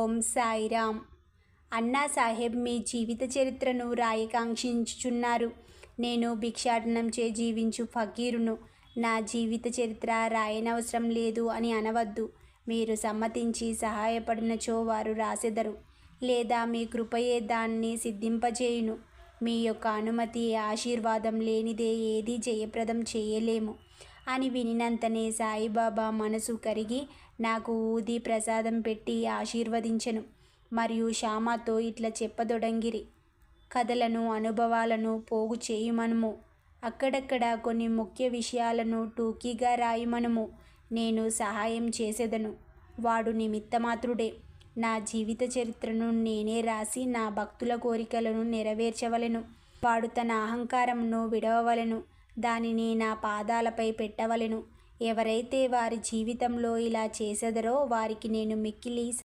ఓం సాయిరామ్. అన్నాసాహెబ్ మీ జీవిత చరిత్రను రాయకాంక్షించుచున్నారు. నేను భిక్షాటనం చే జీవించు ఫకీరును. నా జీవిత చరిత్ర రాయనవసరం లేదు అని అనవద్దు. మీరు సమ్మతించి సహాయపడినచో వారు రాసెదరు, లేదా మీ కృపయే దాన్ని సిద్ధింపజేయును. మీ యొక్క అనుమతి ఆశీర్వాదం లేనిదే ఏదీ జయప్రదం చేయలేము అని వినినంతనే సాయిబాబా మనసు కరిగి నాకు ఊది ప్రసాదం పెట్టి ఆశీర్వదించెను. మరియు శ్యామతో ఇట్లా చెప్పదొడంగిరి. కథలను అనుభవాలను పోగు చేయుమనుము. అక్కడక్కడ కొన్ని ముఖ్య విషయాలను టూకీగా రాయుమనుము. నేను సహాయం చేసెదను. వాడు నిమిత్తమాత్రుడే. నా జీవిత చరిత్రను నేనే రాసి నా భక్తుల కోరికలను నెరవేర్చవలెను. వాడు తన అహంకారమును విడవవలెను. దానిని నా పాదాలపై పెట్టవలెను. ఎవరైతే వారి జీవితంలో ఇలా చేసెదరో వారికి నేను మిక్కిలి